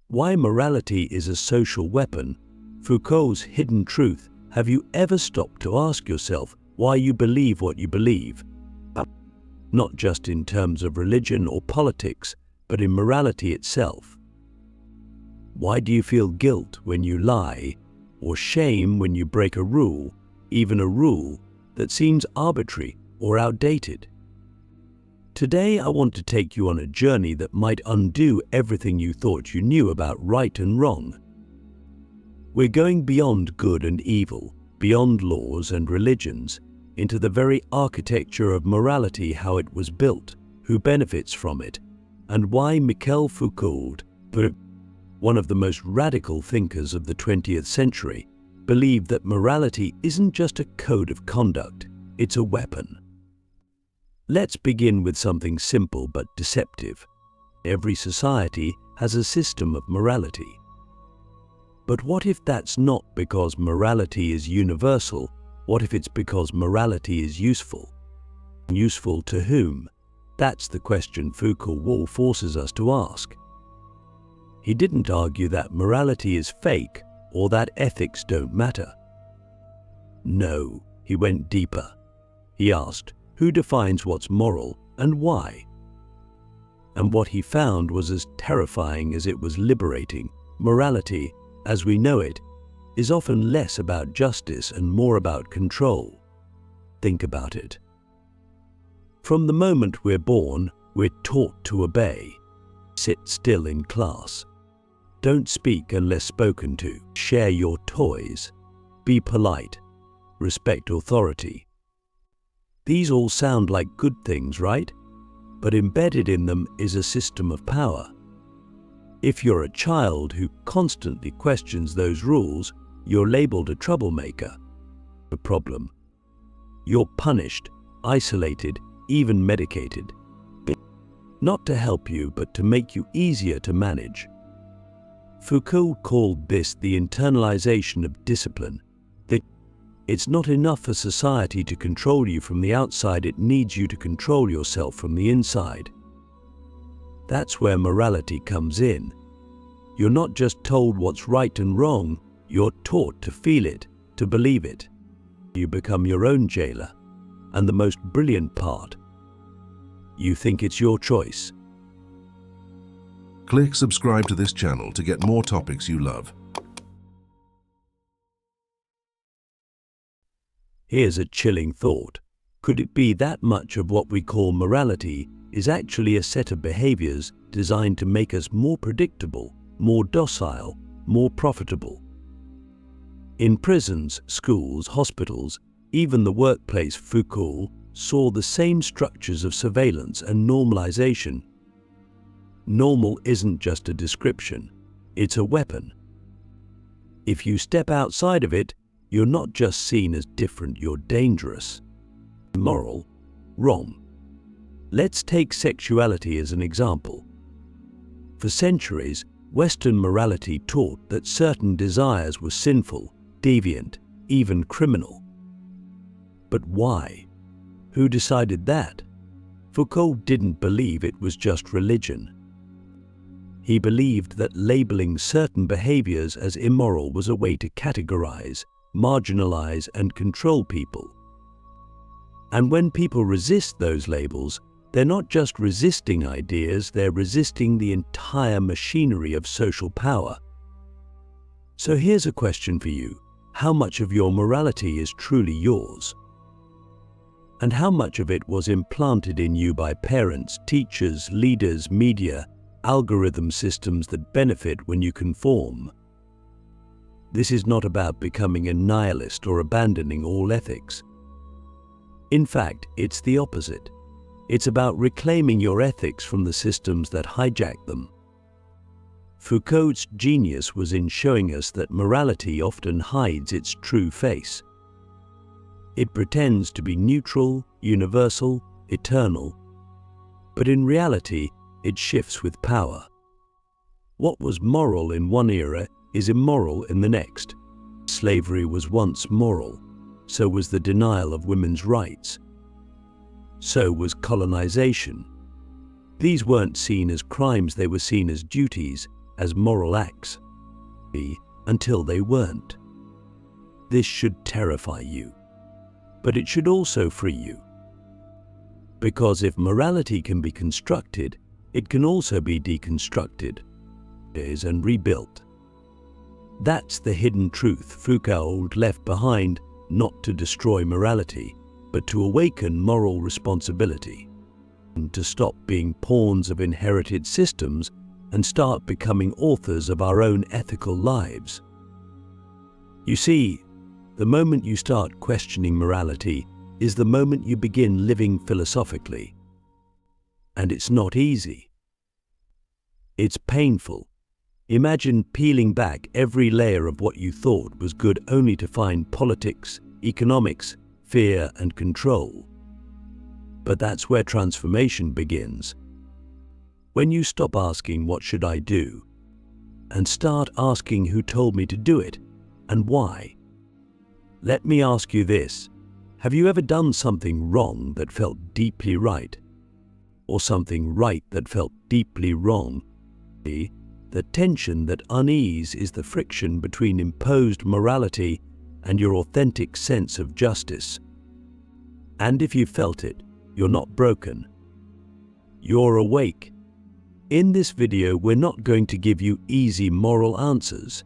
Why morality is a social weapon. Foucault's hidden truth. Have you ever stopped to ask yourself why you believe what you believe? Not just in terms of religion or politics, but in morality itself. Why do you feel guilt when you lie, or shame when you break a rule, even a rule that seems arbitrary or outdated? Today I want to take you on a journey that might undo everything you thought you knew about right and wrong. We're going beyond good and evil, beyond laws and religions, into the very architecture of morality, how it was built, who benefits from it, and why Michel Foucault, one of the most radical thinkers of the 20th century, believed that morality isn't just a code of conduct, it's a weapon. Let's begin with something simple but deceptive. Every society has a system of morality. But what if that's not because morality is universal? What if it's because morality is useful? Useful to whom? That's the question Foucault forces us to ask. He didn't argue that morality is fake or that ethics don't matter. No, he went deeper. He asked, who defines what's moral and why? And what he found was as terrifying as it was liberating. Morality, as we know it, is often less about justice and more about control. Think about it. From the moment we're born, we're taught to obey. Sit still in class. Don't speak unless spoken to. Share your toys. Be polite. Respect authority. These all sound like good things, right? But embedded in them is a system of power. If you're a child who constantly questions those rules, you're labeled a troublemaker. A problem. You're punished, isolated, even medicated. Not to help you, but to make you easier to manage. Foucault called this the internalization of discipline. It's not enough for society to control you from the outside, it needs you to control yourself from the inside. That's where morality comes in. You're not just told what's right and wrong, you're taught to feel it, to believe it. You become your own jailer. And the most brilliant part, you think it's your choice. Click subscribe to this channel to get more topics you love. Here's a chilling thought. Could it be that much of what we call morality is actually a set of behaviors designed to make us more predictable, more docile, more profitable? In prisons, schools, hospitals, even the workplace, Foucault saw the same structures of surveillance and normalization. Normal isn't just a description, it's a weapon. If you step outside of it, you're not just seen as different, you're dangerous. Immoral, wrong. Let's take sexuality as an example. For centuries, Western morality taught that certain desires were sinful, deviant, even criminal. But why? Who decided that? Foucault didn't believe it was just religion. He believed that labeling certain behaviors as immoral was a way to categorize, marginalize, and control people. And when people resist those labels, they're not just resisting ideas, they're resisting the entire machinery of social power. So here's a question for you. How much of your morality is truly yours? And how much of it was implanted in you by parents, teachers, leaders, media, algorithm systems that benefit when you conform? This is not about becoming a nihilist or abandoning all ethics. In fact, it's the opposite. It's about reclaiming your ethics from the systems that hijack them. Foucault's genius was in showing us that morality often hides its true face. It pretends to be neutral, universal, eternal, but in reality, it shifts with power. What was moral in one era is immoral in the next. Slavery was once moral, so was the denial of women's rights. So was colonization. These weren't seen as crimes, they were seen as duties, as moral acts, until they weren't. This should terrify you, but it should also free you. Because if morality can be constructed, it can also be deconstructed and rebuilt. That's the hidden truth Foucault left behind, not to destroy morality, but to awaken moral responsibility, and to stop being pawns of inherited systems and start becoming authors of our own ethical lives. You see, the moment you start questioning morality is the moment you begin living philosophically. And it's not easy. It's painful. Imagine peeling back every layer of what you thought was good only to find politics, economics, fear, and control. But that's where transformation begins. When you stop asking, "What should I do?" and start asking, "Who told me to do it and why?" Let me ask you this. Have you ever done something wrong that felt deeply right? Or something right that felt deeply wrong? The tension, that unease, is the friction between imposed morality and your authentic sense of justice. And if you felt it, you're not broken. You're awake. In this video, we're not going to give you easy moral answers.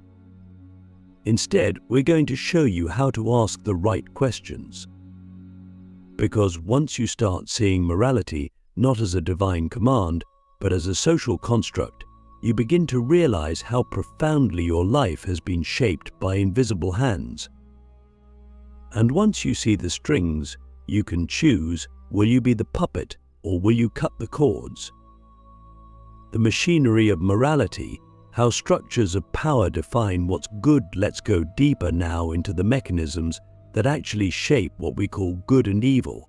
Instead, we're going to show you how to ask the right questions. Because once you start seeing morality not as a divine command, but as a social construct, you begin to realize how profoundly your life has been shaped by invisible hands. And once you see the strings, you can choose, will you be the puppet or will you cut the cords? The machinery of morality, how structures of power define what's good. Let's go deeper now into the mechanisms that actually shape what we call good and evil.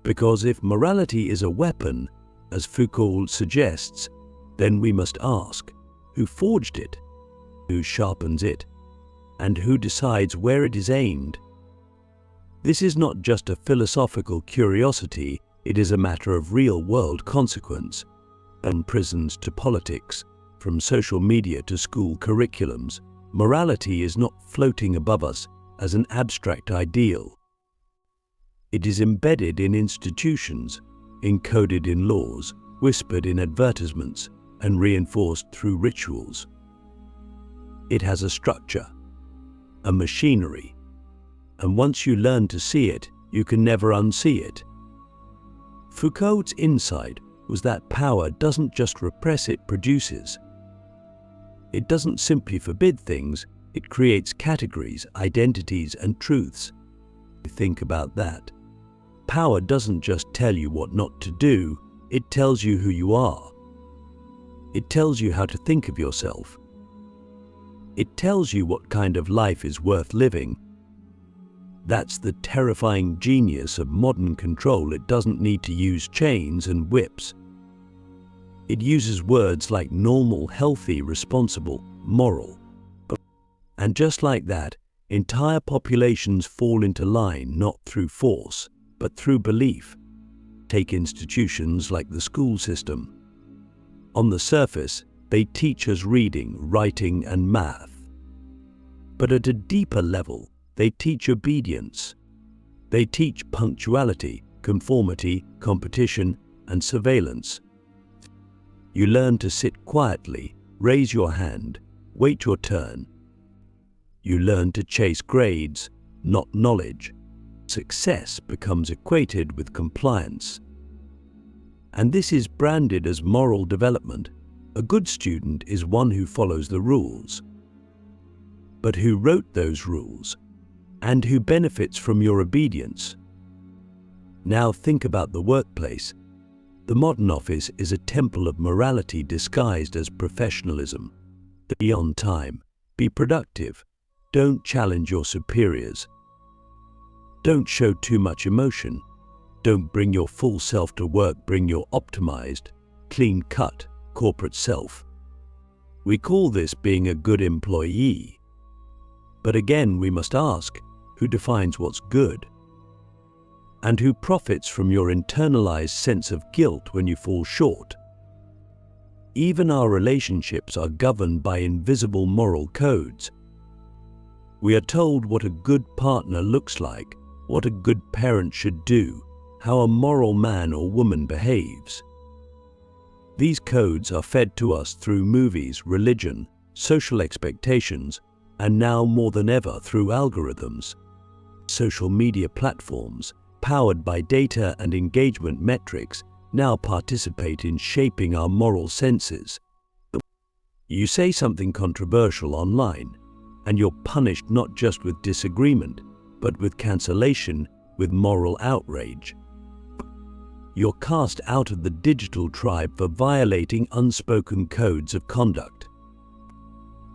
Because if morality is a weapon, as Foucault suggests, then we must ask, who forged it, who sharpens it, and who decides where it is aimed? This is not just a philosophical curiosity, it is a matter of real-world consequence. From prisons to politics, from social media to school curriculums, morality is not floating above us as an abstract ideal. It is embedded in institutions, encoded in laws, whispered in advertisements, and reinforced through rituals. It has a structure, a machinery, and once you learn to see it, you can never unsee it. Foucault's insight was that power doesn't just repress, it produces. It doesn't simply forbid things, it creates categories, identities, and truths. Think about that. Power doesn't just tell you what not to do, it tells you who you are. It tells you how to think of yourself. It tells you what kind of life is worth living. That's the terrifying genius of modern control. It doesn't need to use chains and whips. It uses words like normal, healthy, responsible, moral. And just like that, entire populations fall into line not through force, but through belief. Take institutions like the school system. On the surface, they teach us reading, writing, and math. But at a deeper level, they teach obedience. They teach punctuality, conformity, competition, and surveillance. You learn to sit quietly, raise your hand, wait your turn. You learn to chase grades, not knowledge. Success becomes equated with compliance. And this is branded as moral development. A good student is one who follows the rules. But who wrote those rules? And who benefits from your obedience? Now think about the workplace. The modern office is a temple of morality disguised as professionalism. Be on time. Be productive. Don't challenge your superiors. Don't show too much emotion. Don't bring your full self to work. Bring your optimized, clean-cut, corporate self. We call this being a good employee. But again, we must ask, who defines what's good? And who profits from your internalized sense of guilt when you fall short? Even our relationships are governed by invisible moral codes. We are told what a good partner looks like, what a good parent should do, how a moral man or woman behaves. These codes are fed to us through movies, religion, social expectations, and now more than ever through algorithms. Social media platforms, powered by data and engagement metrics, now participate in shaping our moral senses. You say something controversial online, and you're punished not just with disagreement, but with cancellation, with moral outrage. You're cast out of the digital tribe for violating unspoken codes of conduct.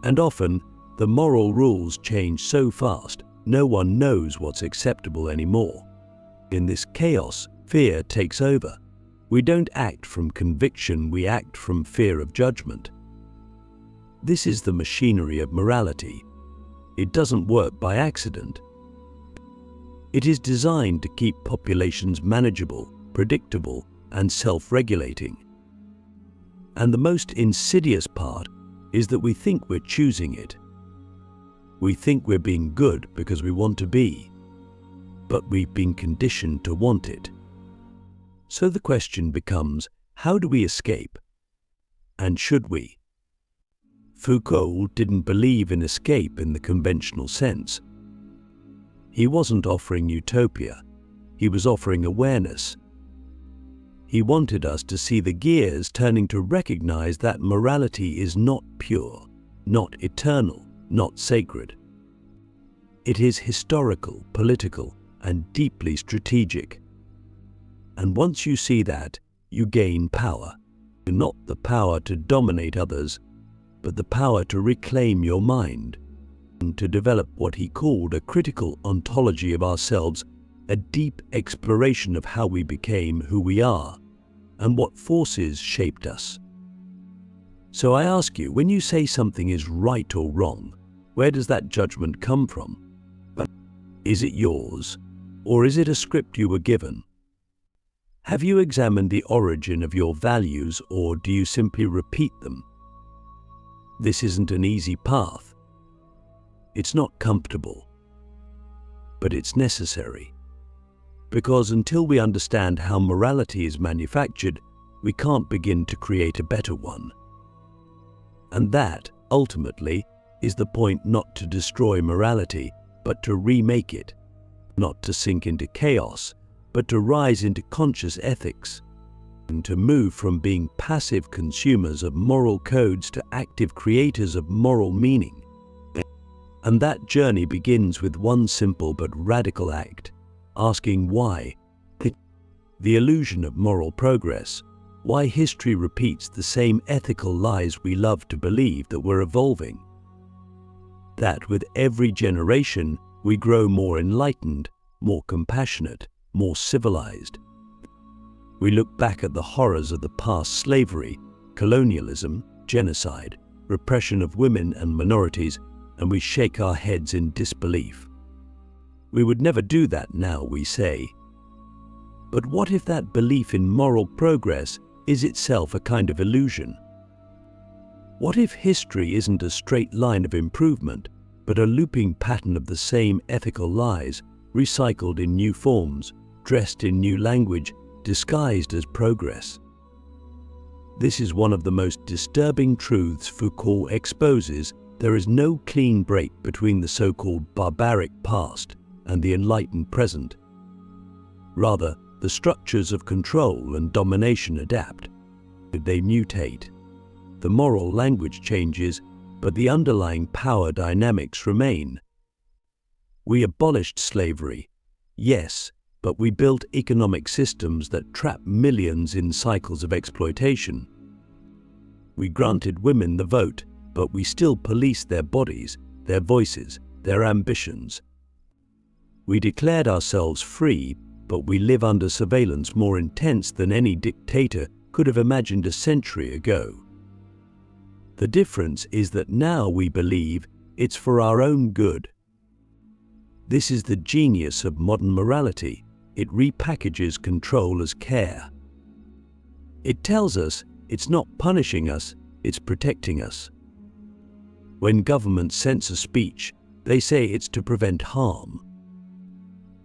And often, the moral rules change so fast, no one knows what's acceptable anymore. In this chaos, fear takes over. We don't act from conviction, we act from fear of judgment. This is the machinery of morality. It doesn't work by accident. It is designed to keep populations manageable, predictable, and self-regulating. And the most insidious part is that we think we're choosing it. We think we're being good because we want to be, but we've been conditioned to want it. So the question becomes, how do we escape? And should we? Foucault didn't believe in escape in the conventional sense. He wasn't offering utopia, he was offering awareness. He wanted us to see the gears turning to recognize that morality is not pure, not eternal, not sacred. It is historical, political, and deeply strategic. And once you see that, you gain power. Not the power to dominate others, but the power to reclaim your mind, and to develop what he called a critical ontology of ourselves, a deep exploration of how we became who we are, and what forces shaped us. So I ask you, when you say something is right or wrong, where does that judgment come from? Is it yours, or is it a script you were given? Have you examined the origin of your values, or do you simply repeat them? This isn't an easy path. It's not comfortable, but it's necessary. Because until we understand how morality is manufactured, we can't begin to create a better one. And that, ultimately, is the point: not to destroy morality, but to remake it. Not to sink into chaos, but to rise into conscious ethics, and to move from being passive consumers of moral codes to active creators of moral meaning. And that journey begins with one simple but radical act: asking why. The illusion of moral progress, why history repeats the same ethical lies we love to believe that we're evolving. That with every generation we grow more enlightened, more compassionate, more civilized. We look back at the horrors of the past: slavery, colonialism, genocide, repression of women and minorities, and we shake our heads in disbelief. We would never do that now, we say. But what if that belief in moral progress is itself a kind of illusion? What if history isn't a straight line of improvement, but a looping pattern of the same ethical lies, recycled in new forms, dressed in new language, disguised as progress? This is one of the most disturbing truths Foucault exposes. There is no clean break between the so-called barbaric past and the enlightened present. Rather, the structures of control and domination adapt. They mutate. The moral language changes, but the underlying power dynamics remain. We abolished slavery, yes, but we built economic systems that trap millions in cycles of exploitation. We granted women the vote, but we still police their bodies, their voices, their ambitions. We declared ourselves free, but we live under surveillance more intense than any dictator could have imagined a century ago. The difference is that now we believe it's for our own good. This is the genius of modern morality. It repackages control as care. It tells us It's not punishing us, it's protecting us. When governments censor speech, they say it's to prevent harm.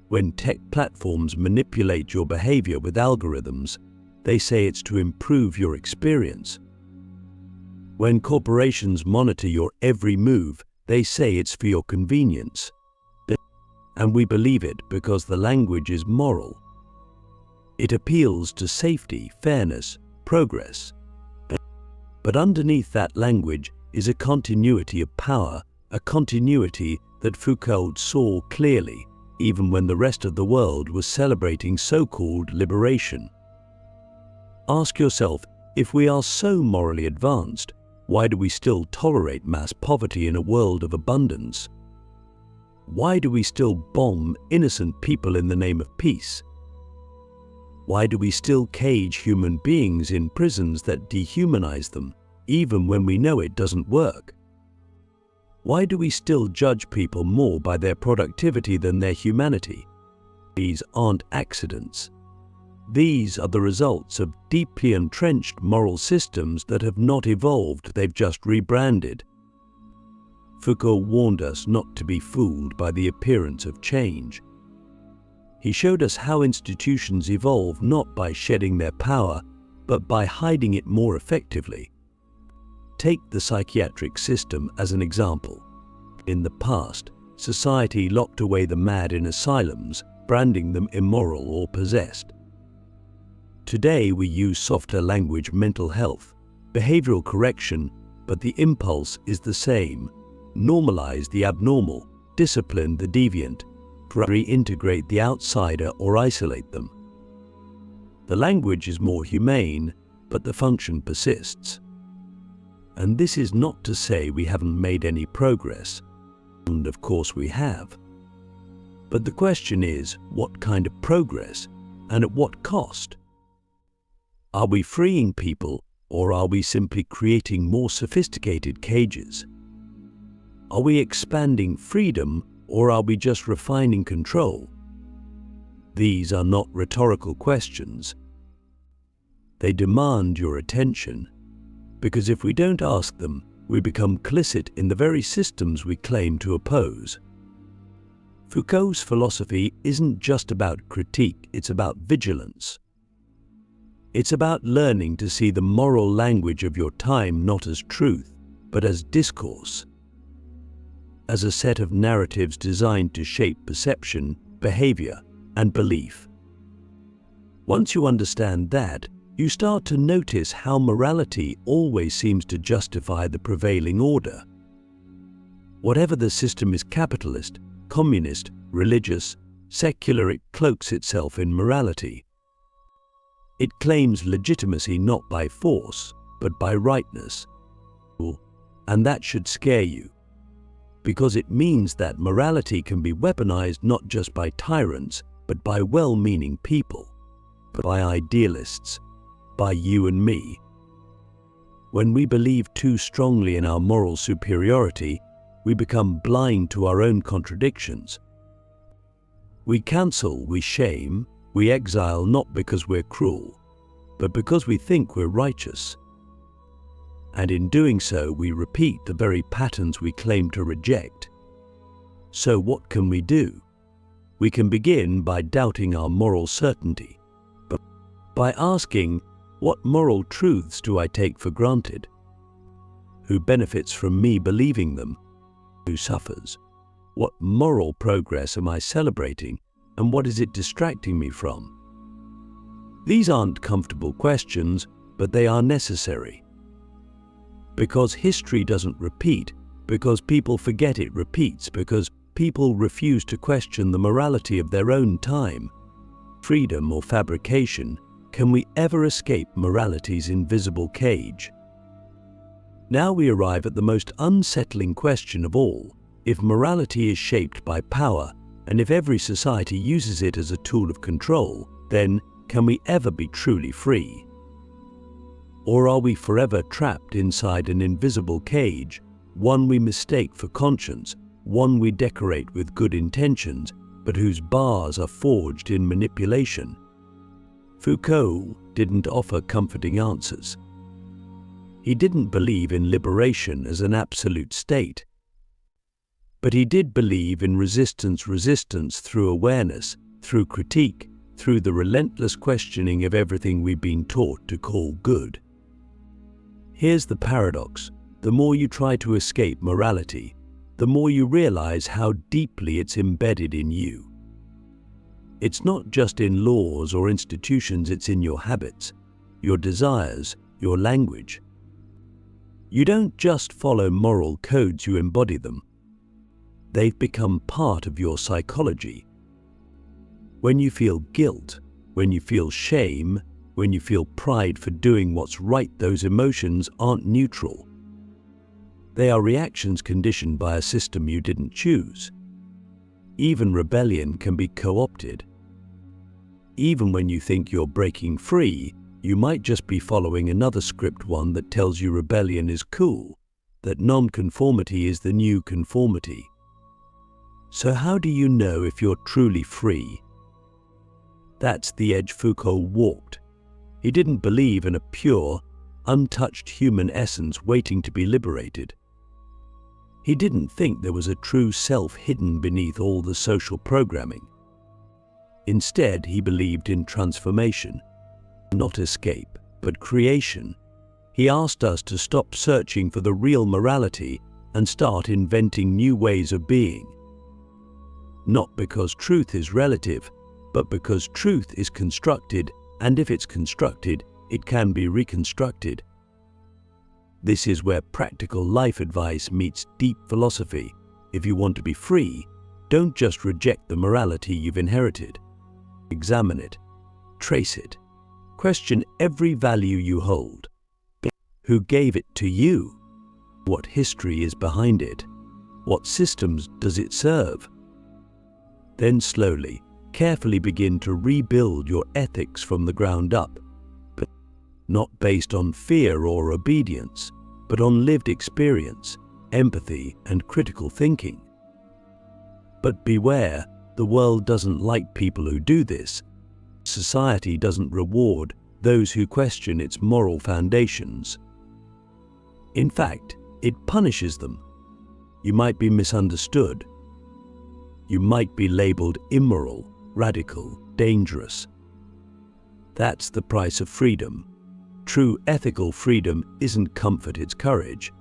When tech platforms manipulate your behavior with algorithms, they say it's to improve your experience. When corporations monitor your every move, they say it's for your convenience. And we believe it because the language is moral. It appeals to safety, fairness, progress. But underneath that language is a continuity of power, a continuity that Foucault saw clearly, even when the rest of the world was celebrating so-called liberation. Ask yourself, if we are so morally advanced, why do we still tolerate mass poverty in a world of abundance? Why do we still bomb innocent people in the name of peace? Why do we still cage human beings in prisons that dehumanize them, even when we know it doesn't work? Why do we still judge people more by their productivity than their humanity? These aren't accidents. These are the results of deeply entrenched moral systems that have not evolved, they've just rebranded. Foucault warned us not to be fooled by the appearance of change. He showed us how institutions evolve not by shedding their power, but by hiding it more effectively. Take the psychiatric system as an example. In the past, society locked away the mad in asylums, branding them immoral or possessed. Today we use softer language, mental health, behavioral correction, but the impulse is the same. Normalize the abnormal, discipline the deviant, reintegrate the outsider or isolate them. The language is more humane, but the function persists. And this is not to say we haven't made any progress, and of course we have. But the question is, what kind of progress, and at what cost? Are we freeing people, or are we simply creating more sophisticated cages? Are we expanding freedom, or are we just refining control? These are not rhetorical questions. They demand your attention, because if we don't ask them, we become complicit in the very systems we claim to oppose. Foucault's philosophy isn't just about critique, it's about vigilance. It's about learning to see the moral language of your time not as truth, but as discourse, as a set of narratives designed to shape perception, behavior, and belief. Once you understand that, you start to notice how morality always seems to justify the prevailing order. Whatever the system is, capitalist, communist, religious, secular, it cloaks itself in morality. It claims legitimacy not by force, but by rightness. And that should scare you, because it means that morality can be weaponized not just by tyrants, but by well-meaning people, by idealists, by you and me. When we believe too strongly in our moral superiority, we become blind to our own contradictions. We cancel, we shame, we exile not because we're cruel, but because we think we're righteous. And in doing so, we repeat the very patterns we claim to reject. So what can we do? We can begin by doubting our moral certainty, but by asking, what moral truths do I take for granted? Who benefits from me believing them? Who suffers? What moral progress am I celebrating, and what is it distracting me from? These aren't comfortable questions, but they are necessary. Because history doesn't repeat, because people forget it repeats, because people refuse to question the morality of their own time, freedom or fabrication, can we ever escape morality's invisible cage? Now we arrive at the most unsettling question of all. If morality is shaped by power, and if every society uses it as a tool of control, then can we ever be truly free? Or are we forever trapped inside an invisible cage, one we mistake for conscience, one we decorate with good intentions, but whose bars are forged in manipulation? Foucault didn't offer comforting answers. He didn't believe in liberation as an absolute state. But he did believe in resistance through awareness, through critique, through the relentless questioning of everything we've been taught to call good. Here's the paradox. The more you try to escape morality, the more you realize how deeply it's embedded in you. It's not just in laws or institutions, it's in your habits, your desires, your language. You don't just follow moral codes, you embody them. They've become part of your psychology. When you feel guilt, when you feel shame, when you feel pride for doing what's right, those emotions aren't neutral. They are reactions conditioned by a system you didn't choose. Even rebellion can be co-opted. Even when you think you're breaking free, you might just be following another script, one that tells you rebellion is cool, that non-conformity is the new conformity. So how do you know if you're truly free? That's the edge Foucault walked. He didn't believe in a pure, untouched human essence waiting to be liberated. He didn't think there was a true self hidden beneath all the social programming. Instead, he believed in transformation, not escape, but creation. He asked us to stop searching for the real morality and start inventing new ways of being. Not because truth is relative, but because truth is constructed, and if it's constructed, it can be reconstructed. This is where practical life advice meets deep philosophy. If you want to be free, don't just reject the morality you've inherited. Examine it, trace it, question every value you hold. Who gave it to you? What history is behind it? What systems does it serve? Then slowly, carefully begin to rebuild your ethics from the ground up, but not based on fear or obedience, but on lived experience, empathy, and critical thinking. But beware, the world doesn't like people who do this. Society doesn't reward those who question its moral foundations. In fact, it punishes them. You might be misunderstood. You might be labeled immoral, radical, dangerous. That's the price of freedom. True ethical freedom isn't comfort, it's courage.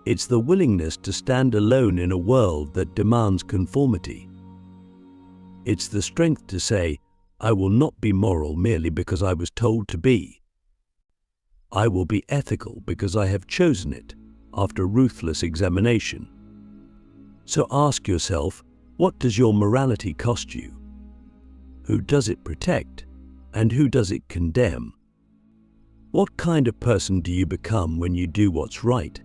It's the willingness to stand alone in a world that demands conformity. It's the strength to say, I will not be moral merely because I was told to be. I will be ethical because I have chosen it after ruthless examination. So ask yourself, what does your morality cost you? Who does it protect? And who does it condemn? What kind of person do you become when you do what's right?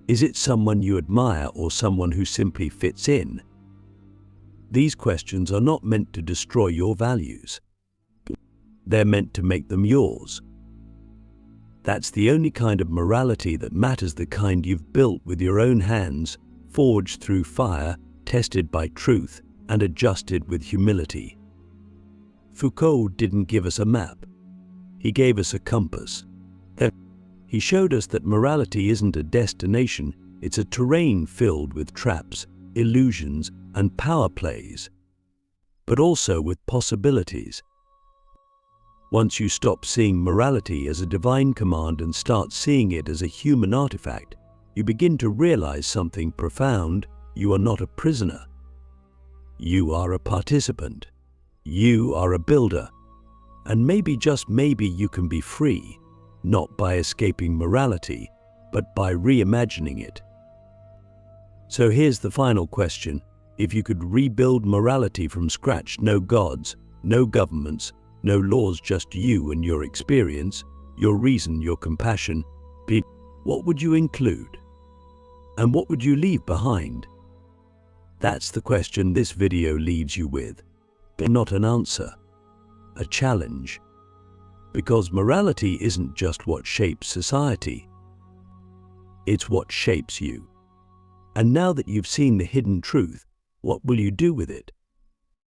Is it someone you admire or someone who simply fits in? These questions are not meant to destroy your values. They're meant to make them yours. That's the only kind of morality that matters, the kind you've built with your own hands, forged through fire, tested by truth, and adjusted with humility. Foucault didn't give us a map. He gave us a compass. He showed us that morality isn't a destination, it's a terrain filled with traps, illusions, and power plays, but also with possibilities. Once you stop seeing morality as a divine command and start seeing it as a human artifact, you begin to realize something profound. You are not a prisoner. You are a participant. You are a builder. And maybe, just maybe, you can be free, not by escaping morality, but by reimagining it. So here's the final question. If you could rebuild morality from scratch, no gods, no governments, no laws, just you and your experience, your reason, your compassion, what would you include? And what would you leave behind? That's the question this video leaves you with, but not an answer, a challenge. Because morality isn't just what shapes society, it's what shapes you. And now that you've seen the hidden truth, what will you do with it?